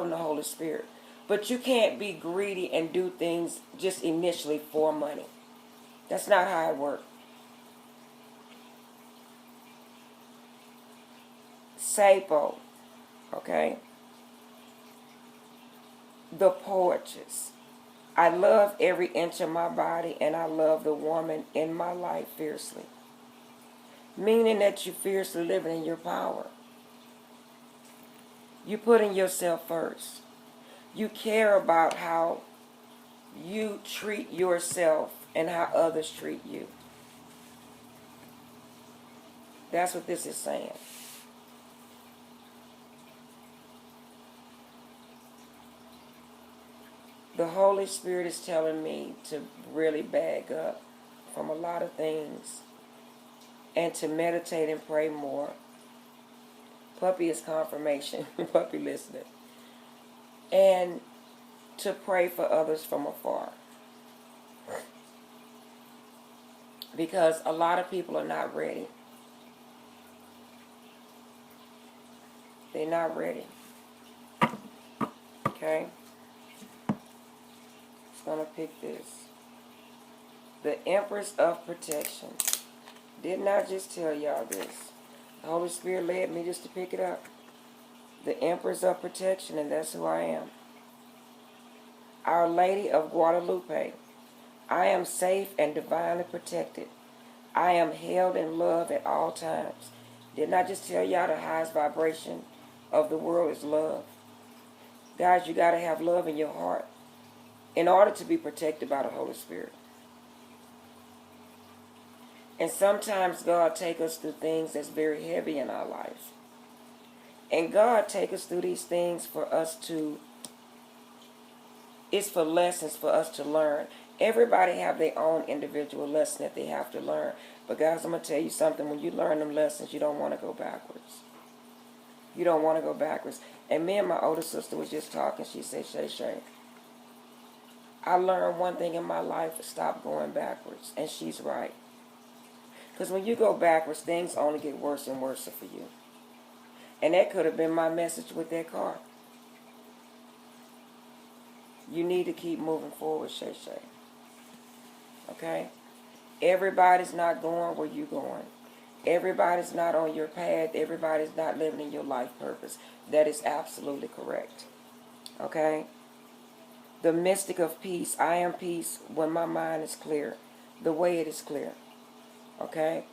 in the Holy Spirit. But you can't be greedy and do things just initially for money. That's not how it works. Sapo, okay? The poetess. I love every inch of my body, and I love the woman in my life fiercely. Meaning that you fiercely living in your power. You putting yourself first. You care about how you treat yourself and how others treat you. That's what this is saying. The Holy Spirit is telling me to really bag up from a lot of things and to meditate and pray more. Puppy is confirmation. Puppy listening. And to pray for others from afar. Because a lot of people are not ready. They're not ready. Okay? Just going to pick this. The Empress of Protection. Didn't I just tell y'all this? The Holy Spirit led me just to pick it up. The Empress of Protection, and that's who I am. Our Lady of Guadalupe. I am safe and divinely protected. I am held in love at all times. Didn't I just tell y'all the highest vibration of the world is love? Guys, you got to have love in your heart in order to be protected by the Holy Spirit. And sometimes God take us through things that's very heavy in our life. And God take us through these things for us to, it's for lessons for us to learn. Everybody have their own individual lesson that they have to learn. But guys, I'm going to tell you something. When you learn them lessons, you don't want to go backwards. You don't want to go backwards. And me and my older sister was just talking. She said, Shay, I learned one thing in my life, stop going backwards. And she's right. Because when you go backwards, things only get worse and worse for you. And that could have been my message with that car. You need to keep moving forward, Shay. Okay? Everybody's not going where you're going. Everybody's not on your path. Everybody's not living in your life purpose. That is absolutely correct. Okay? The mystic of peace. I am peace when my mind is clear. The way it is clear. Okay?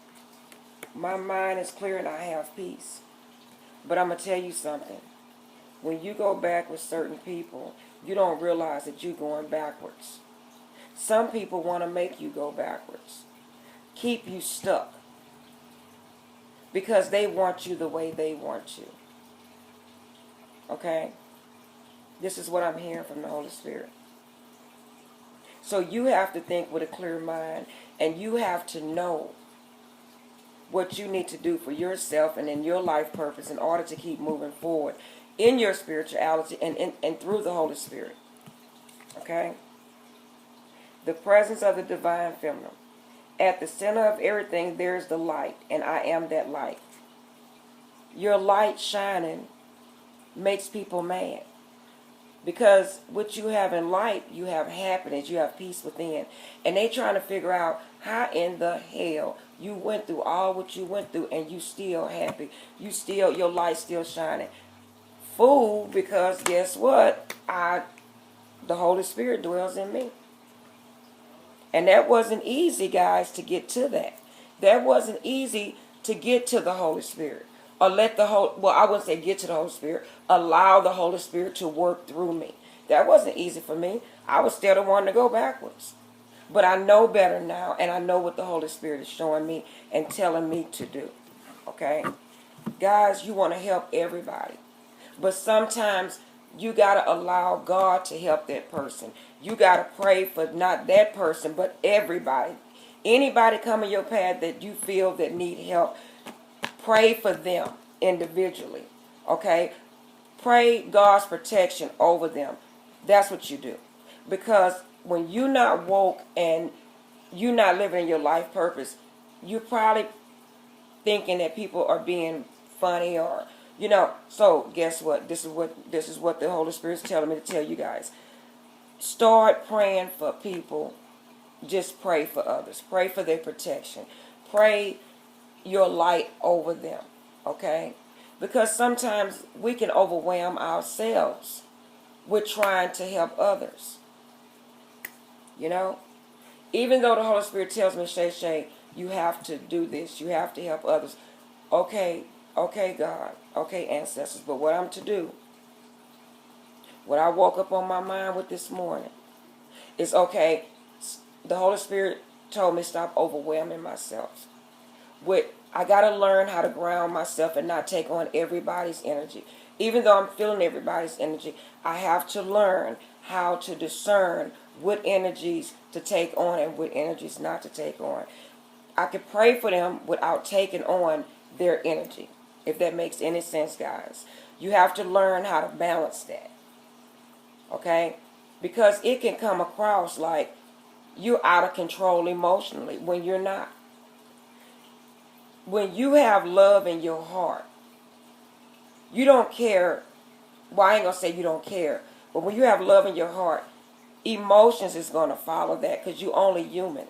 My mind is clear and I have peace. But I'm going to tell you something. When you go back with certain people, you don't realize that you're going backwards. Some people want to make you go backwards. Keep you stuck. Because they want you the way they want you. Okay? This is what I'm hearing from the Holy Spirit. So you have to think with a clear mind, and you have to know what you need to do for yourself and in your life purpose in order to keep moving forward in your spirituality and through the Holy Spirit. Okay? The presence of the divine feminine. At the center of everything, there's the light, and I am that light. Your light shining makes people mad. Because what you have in light, you have happiness, you have peace within. And they trying to figure out how in the hell you went through all what you went through and you still happy. Your light still shining. Fool, because guess what? The Holy Spirit dwells in me. And that wasn't easy, guys, to get to that. That wasn't easy to get to the Holy Spirit. Or I wouldn't say get to the Holy Spirit. Allow the Holy Spirit to work through me. That wasn't easy for me. I was still the one to go backwards. But I know better now, and I know what the Holy Spirit is showing me and telling me to do. Okay? Guys, you want to help everybody. But sometimes you got to allow God to help that person. You got to pray for not that person, but everybody. Anybody come in your path that you feel that need help, pray for them individually. Okay? Pray God's protection over them. That's what you do. Because when you're not woke and you're not living your life purpose, you're probably thinking that people are being funny or You know, so guess what? This is what the Holy Spirit is telling me to tell you guys. Start praying for people. Just pray for others. Pray for their protection. Pray your light over them. Okay? Because sometimes we can overwhelm ourselves with trying to help others. You know? Even though the Holy Spirit tells me, Shay, you have to do this. You have to help others. Okay, God. Okay, ancestors. But what I'm to do, what I woke up on my mind with this morning, is okay, the Holy Spirit told me stop overwhelming myself. I got to learn how to ground myself and not take on everybody's energy. Even though I'm feeling everybody's energy, I have to learn how to discern what energies to take on and what energies not to take on. I can pray for them without taking on their energy, if that makes any sense, guys. You have to learn how to balance that. Okay? Because it can come across like you're out of control emotionally when you're not. When you have love in your heart, you don't care. Well, I ain't going to say you don't care. But when you have love in your heart, emotions is going to follow that because you're only human.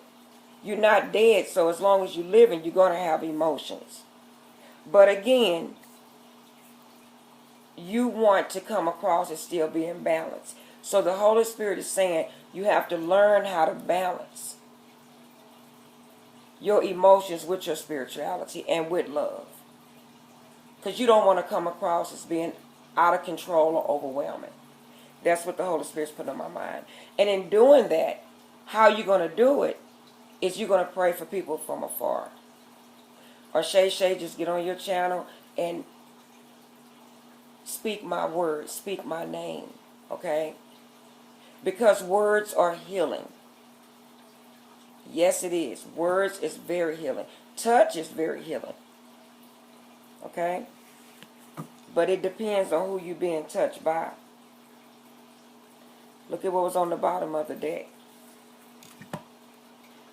You're not dead, so as long as you're living, you're going to have emotions. But again, you want to come across and still be in balance. So the Holy Spirit is saying you have to learn how to balance your emotions with your spirituality and with love. Because you don't want to come across as being out of control or overwhelming. That's what the Holy Spirit's put on my mind. And in doing that, how you're going to do it is you're going to pray for people from afar. Or Shay, just get on your channel and speak my words, speak my name, okay? Because words are healing. Yes, it is. Words is very healing. Touch is very healing. Okay? But it depends on who you're being touched by. Look at what was on the bottom of the deck.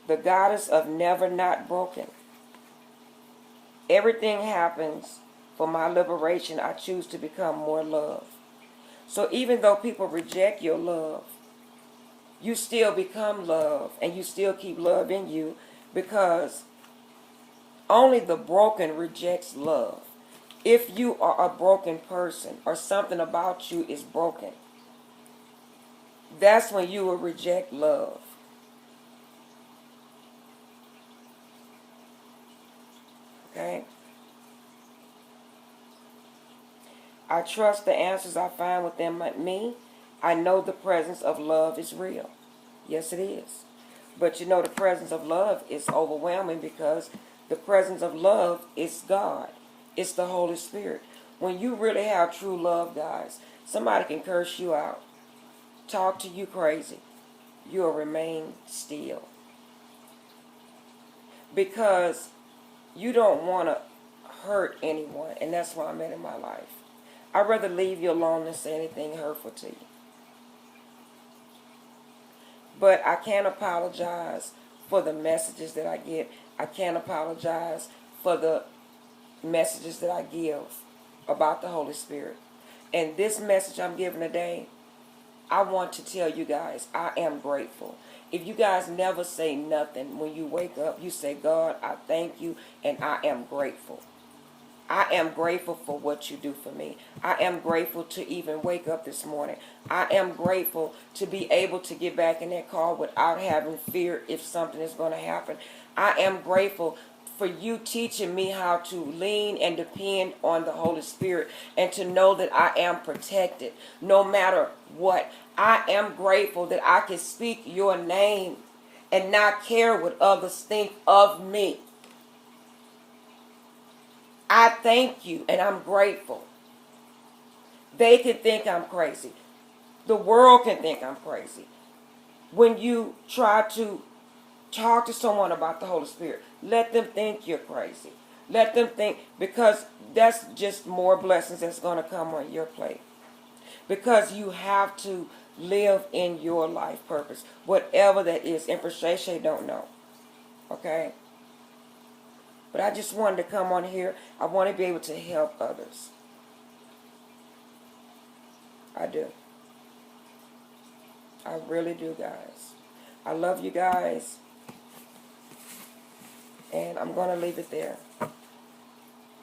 The goddess of never not broken. Everything happens for my liberation. I choose to become more love. So even though people reject your love, you still become love and you still keep love in you, because only the broken rejects love. If you are a broken person or something about you is broken, that's when you will reject love. Okay? I trust the answers I find within me. I know the presence of love is real. Yes, it is. But you know, the presence of love is overwhelming because the presence of love is God. It's the Holy Spirit. When you really have true love, guys, somebody can curse you out, talk to you crazy. You'll remain still. Because you don't want to hurt anyone, and that's where I'm at in my life. I'd rather leave you alone than say anything hurtful to you. But I can't apologize for the messages that I get. I can't apologize for the messages that I give about the Holy Spirit. And this message I'm giving today, I want to tell you guys, I am grateful. If you guys never say nothing when you wake up, you say, God, I thank you and I am grateful. I am grateful for what you do for me. I am grateful to even wake up this morning. I am grateful to be able to get back in that car without having fear if something is going to happen. I am grateful for you teaching me how to lean and depend on the Holy Spirit and to know that I am protected no matter what. I am grateful that I can speak your name and not care what others think of me. I thank you and I'm grateful. They can think I'm crazy. The world can think I'm crazy. When you try to talk to someone about the Holy Spirit, let them think you're crazy. Let them think, because that's just more blessings that's going to come on your plate. Because you have to live in your life purpose, whatever that is. Empress Shay don't know. Okay? But I just wanted to come on here. I want to be able to help others. I do. I really do, guys. I love you guys. And I'm going to leave it there.